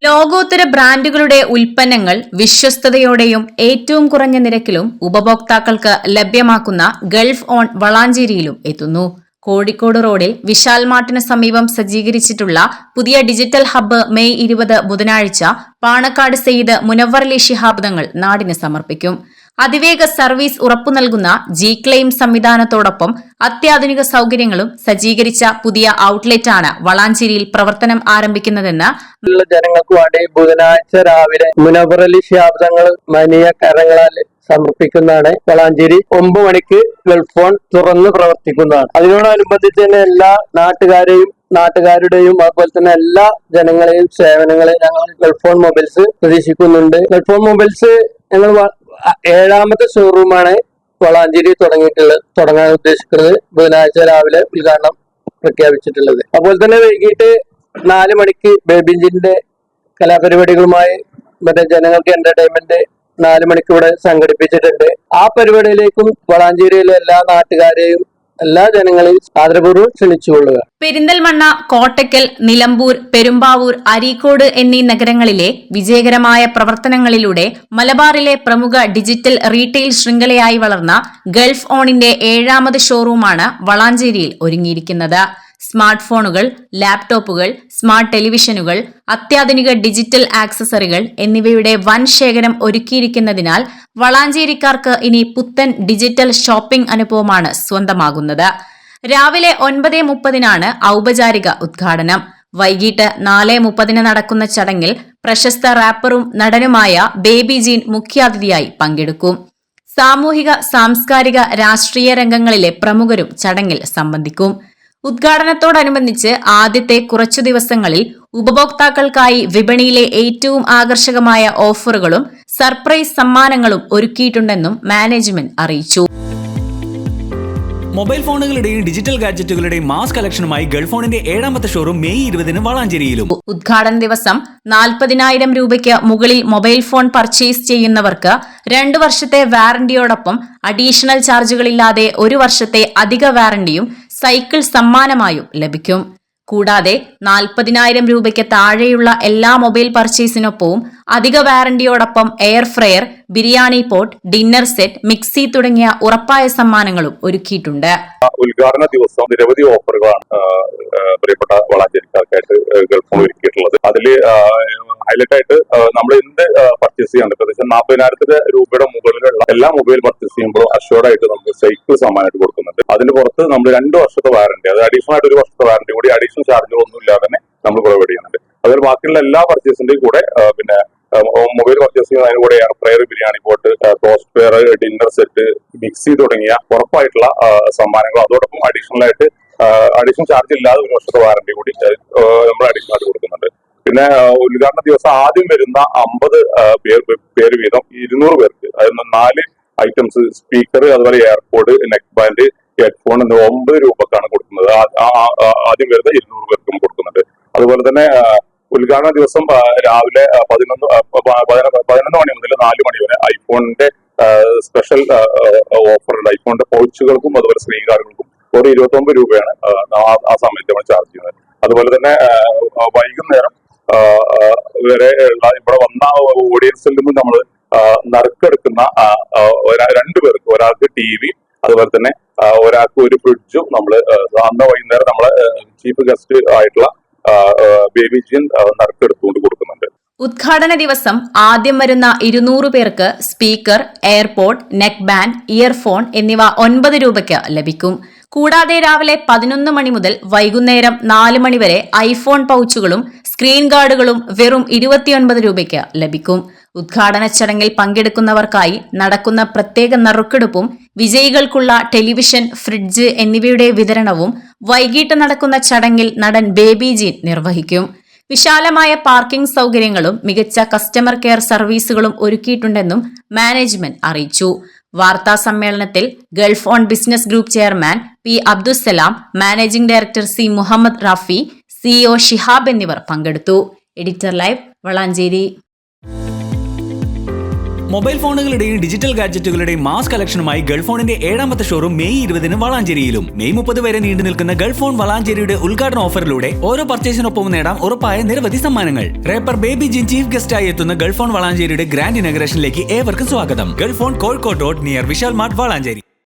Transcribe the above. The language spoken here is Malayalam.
ലോകോത്തര ബ്രാൻഡുകളുടെ ഉൽപ്പന്നങ്ങൾ വിശ്വസ്തയോടെയും ഏറ്റവും കുറഞ്ഞ നിരക്കിലും ഉപഭോക്താക്കൾക്ക് ലഭ്യമാക്കുന്ന ഗൾഫ് ഓൺ വളാഞ്ചേരിയിലും എത്തുന്നു. കോഴിക്കോട് റോഡിൽ വിശാൽ മാർട്ടിന് സമീപം സജ്ജീകരിച്ചിട്ടുള്ള പുതിയ ഡിജിറ്റൽ ഹബ്ബ് മെയ് 20 ബുധനാഴ്ച പാണക്കാട് സെയ്ദ് മുനവ്വറലി ശിഹാബ് തങ്ങൾ നാടിന് സമർപ്പിക്കും. അതിവേഗ സർവീസ് ഉറപ്പു നൽകുന്ന G-Claim സംവിധാനത്തോടൊപ്പം അത്യാധുനിക സൗകര്യങ്ങളും സജ്ജീകരിച്ച പുതിയ ഔട്ട്ലെറ്റാണ് വളാഞ്ചേരിയിൽ പ്രവർത്തനം ആരംഭിക്കുന്നതെന്ന് ജനങ്ങൾക്ക് വേണ്ടി ബുധനാഴ്ച രാവിലെ മുനവ്വറലി ശിഹാബ് തങ്ങൾ മനിയ കരങ്ങളാൽ സമർപ്പിക്കുന്നതാണ്. വളാഞ്ചേരി 9 മണിക്ക് ഗൾഫ് ഫോൺ തുറന്ന് പ്രവർത്തിക്കുന്നതാണ്. അതിനോടനുബന്ധിച്ച് തന്നെ എല്ലാ നാട്ടുകാരുടെയും അതുപോലെ തന്നെ എല്ലാ ജനങ്ങളെയും സേവനങ്ങളെയും ഞങ്ങൾ ഗൾഫ് ഫോൺ മൊബൈൽസ് പ്രതീക്ഷിക്കുന്നുണ്ട്. ഗൾഫ് ഫോൺ മൊബൈൽസ് ഞങ്ങൾ 7ാമത്തെ ഷോറൂമാണ് വളാഞ്ചേരി തുടങ്ങാൻ ഉദ്ദേശിക്കുന്നത്. ബുധനാഴ്ച രാവിലെ ഉദ്ഘാടനം പ്രഖ്യാപിച്ചിട്ടുള്ളത്. അതുപോലെ തന്നെ വൈകിട്ട് 4 മണിക്ക് ബേബിജിന്റെ കലാപരിപാടികളുമായി മറ്റേ ജനങ്ങൾക്ക് എന്റർടൈൻമെന്റ് 4 മണിക്ക് ഇവിടെ സംഘടിപ്പിച്ചിട്ടുണ്ട്. ആ പരിപാടിയിലേക്കും വളാഞ്ചേരിയിലെ എല്ലാ നാട്ടുകാരെയും എല്ലാ ജനങ്ങളെയും ആദരപൂർവ്വം ക്ഷണിച്ചുകൊള്ളുക. പെരിന്തൽമണ്ണ, കോട്ടയ്ക്കൽ, നിലമ്പൂർ, പെരുമ്പാവൂർ, അരീക്കോട് എന്നീ നഗരങ്ങളിലെ വിജയകരമായ പ്രവർത്തനങ്ങളിലൂടെ മലബാറിലെ പ്രമുഖ ഡിജിറ്റൽ റീറ്റെയിൽ ശൃംഖലയായി വളർന്ന ഗൾഫ് ഓണിന്റെ 7ാമത് ഷോറൂമാണ് വളാഞ്ചേരിയിൽ ഒരുങ്ങിയിരിക്കുന്നത്. സ്മാർട്ട് ഫോണുകൾ, ലാപ്ടോപ്പുകൾ, സ്മാർട്ട് ടെലിവിഷനുകൾ, അത്യാധുനിക ഡിജിറ്റൽ ആക്സസറികൾ എന്നിവയുടെ വൻ ശേഖരം ഒരുക്കിയിരിക്കുന്നതിനാൽ വളാഞ്ചേരിക്കാർക്ക് ഇനി പുത്തൻ ഡിജിറ്റൽ ഷോപ്പിംഗ് അനുഭവമാണ് സ്വന്തമാകുന്നത്. രാവിലെ 9:30 ഔപചാരിക ഉദ്ഘാടനം. വൈകിട്ട് 4:30 നടക്കുന്ന ചടങ്ങിൽ പ്രശസ്ത റാപ്പറും നടനുമായ ബേബി ജീൻ മുഖ്യാതിഥിയായി പങ്കെടുക്കും. സാമൂഹിക, സാംസ്കാരിക, രാഷ്ട്രീയ രംഗങ്ങളിലെ പ്രമുഖരും ചടങ്ങിൽ സംബന്ധിക്കും. ഉദ്ഘാടനത്തോടനുബന്ധിച്ച് ആദ്യത്തെ കുറച്ചു ദിവസങ്ങളിൽ ഉപഭോക്താക്കൾക്കായി വിപണിയിലെ ഏറ്റവും ആകർഷകമായ ഓഫറുകളും സർപ്രൈസ് സമ്മാനങ്ങളും ഒരുക്കിയിട്ടുണ്ടെന്നും മാനേജ്മെന്റ് അറിയിച്ചു. മൊബൈൽ ഫോണുകളുടെയും ഡിജിറ്റൽ ഗാഡ്ജറ്റുകളുടെയും മാസ് കളക്ഷനുമായി ഗൾഫ് ഫോണിന്റെ 7ാമത്തെ ഷോറൂം മെയ് 20 വളാഞ്ചേരിയിലും. ഉദ്ഘാടന ദിവസം 40,000 രൂപയ്ക്ക് മുകളിൽ മൊബൈൽ ഫോൺ പർച്ചേസ് ചെയ്യുന്നവർക്ക് 2 വർഷത്തെ വാറന്റിയോടൊപ്പം അഡീഷണൽ ചാർജുകളില്ലാതെ 1 വർഷത്തെ അധിക വാറന്റിയും സൈക്കിൾ സമ്മാനമായും ലഭിക്കും. കൂടാതെ 40,000 രൂപയ്ക്ക് താഴെയുള്ള എല്ലാ മൊബൈൽ പർച്ചേസിനൊപ്പവും അധിക വാറന്റിയോടൊപ്പം air fryer, biryani pot, dinner set, mixie തുടങ്ങിയ ഉറപ്പായ സമ്മാനങ്ങളും ഒരുക്കിയിട്ടുണ്ട്. ഉദ്ഘാടന ദിവസം നിരവധി ഓഫറുകളാണ് പ്രിയപ്പെട്ട വളാഞ്ചേരിക്കാർക്കായിട്ട് ഗൾഫ് ഫോൺ ഒരുക്കിയിട്ടുള്ളത്. അതിൽ ഹൈലൈറ്റ് ആയിട്ട് നമ്മൾ എന്ത് പർച്ചേസ് ചെയ്യാൻ ഏകദേശം 40,000 രൂപയുടെ മുകളിലുള്ള എല്ലാ മൊബൈൽ പർച്ചേസ് ചെയ്യുമ്പോഴും അഷ്യൂർഡ് ആയിട്ട് നമുക്ക് സൈക്കിൾ സമ്മാനമായിട്ട് കൊടുക്കുന്നുണ്ട്. അതിന് പുറത്ത് നമ്മൾ 2 വർഷത്തെ വാറന്റി, അത് അഡീഷണൽ ആയിട്ട് 1 വർഷത്തെ വാറന്റി കൂടി അഡീഷണൽ ചാർജുകളൊന്നും ഇല്ലാതെ തന്നെ നമ്മൾ പ്രൊവൈഡ് ചെയ്യുന്നുണ്ട്. അതുപോലെ ബാക്കിയുള്ള എല്ലാ പർച്ചേസിന്റെയും കൂടെ പിന്നെ മൊബൈൽ പർച്ചേസ് ചെയ്യുന്ന അതിന് കൂടെ air fryer, biryani pot, toast ware, dinner set, mixie തുടങ്ങിയ ഉറപ്പായിട്ടുള്ള സമ്മാനങ്ങൾ, അതോടൊപ്പം അഡീഷണൽ ചാർജ് ഇല്ലാതെ 1 വർഷത്തെ വാറന്റി കൂടി നമ്മൾ അഡീഷണൽ ആയിട്ട് കൊടുക്കുന്നുണ്ട്. പിന്നെ ഉദ്ഘാടന ദിവസം ആദ്യം വരുന്ന 50 പേര് വീതം 200 പേർക്ക്, അതിന് 4 ഐറ്റംസ് സ്പീക്കർ, അതുപോലെ എയർപോഡ്, നെക്ക് ബാൻഡ്, ഹെഡ്ഫോൺ എന്നിവ 9 രൂപക്കാണ് കൊടുക്കുന്നത്. ആദ്യം വരുന്ന 200 പേർക്കും കൊടുക്കുന്നുണ്ട്. അതുപോലെ തന്നെ ഉദ്ഘാടന ദിവസം രാവിലെ 11 മണി മുതൽ 4 മണി വരെ ഐഫോണിന്റെ സ്പെഷ്യൽ ഓഫറുണ്ട്. ഐഫോണിന്റെ പൗച്ചുകൾക്കും അതുപോലെ സ്ക്രീൻ കാർഡുകൾക്കും ഒരു 29 രൂപയാണ് ആ സമയത്ത് നമ്മൾ ചാർജ് ചെയ്യുന്നത്. അതുപോലെ തന്നെ വൈകുന്നേരം വരെ ഇവിടെ വന്ന ഓഡിയൻസിൽ നിന്നും നമ്മൾ നറുക്കെടുക്കുന്ന 2 പേർക്ക്, ഒരാൾക്ക് TV, അതുപോലെ തന്നെ ഒരാൾക്ക് ഒരു ഫ്രിഡ്ജും നമ്മൾ അന്ന് വൈകുന്നേരം നമ്മളെ ചീഫ് ഗസ്റ്റ് ആയിട്ടുള്ള ബേബി ജീൻ നറുക്കെടുത്തുകൊണ്ട് കൊടുക്കുന്നുണ്ട്. ഉദ്ഘാടന ദിവസം ആദ്യം വരുന്ന 200 പേർക്ക് speaker, AirPod, neck band, earphone എന്നിവ 9 രൂപയ്ക്ക് ലഭിക്കും. കൂടാതെ രാവിലെ 11 മണി മുതൽ വൈകുന്നേരം 4 മണി വരെ ഐഫോൺ പൗച്ചുകളും സ്ക്രീൻ ഗാർഡുകളും വെറും 29 രൂപയ്ക്ക് ലഭിക്കും. ഉദ്ഘാടന ചടങ്ങിൽ പങ്കെടുക്കുന്നവർക്കായി നടക്കുന്ന പ്രത്യേക നറുക്കെടുപ്പും വിജയികൾക്കുള്ള ടെലിവിഷൻ, ഫ്രിഡ്ജ് എന്നിവയുടെ വിതരണവും വൈകിട്ട് നടക്കുന്ന ചടങ്ങിൽ നടൻ ബേബി ജീൻ നിർവഹിക്കും. വിശാലമായ പാർക്കിംഗ് സൗകര്യങ്ങളും മികച്ച കസ്റ്റമർ കെയർ സർവീസുകളും ഒരുക്കിയിട്ടുണ്ടെന്നും മാനേജ്മെന്റ് അറിയിച്ചു. വാർത്താ സമ്മേളനത്തിൽ Gulf On business group chairman P Abdussalam, managing director C Muhammad Rafi, CEO Shihab എന്നിവർ പങ്കെടുത്തു. Editor live, Valanchery. മൊബൈൽ ഫോണുകളുടെയും ഡിജിറ്റൽ ഗാഡ്ജറ്റുകളുടെയും മാസ് കളക്ഷനുമായി ഗൾഫോണിന്റെ 7ാമത്തെ ഷോറൂം മെയ് 20 വളാഞ്ചേരിയിലും. മെയ് 30 വരെ നീണ്ടു നിൽക്കുന്ന ഗൾഫോൺ വളാഞ്ചേരിയുടെ ഉദ്ഘാടന ഓഫറിലൂടെ ഓരോ പർച്ചേസിനൊപ്പം നേടാം ഉറപ്പായ നിരവധി സമ്മാനങ്ങൾ. റേപ്പർ ബേബി ജിൻ ചീഫ് ഗസ്റ്റായി എത്തുന്ന ഗൾഫോൺ വളാഞ്ചേരിയുടെ ഗ്രാൻഡ് ഇനഗ്രേഷനിലേക്ക് ഏവർക്കും സ്വാഗതം. Gulfone Kozhikode road near Vishal mart Valanchery.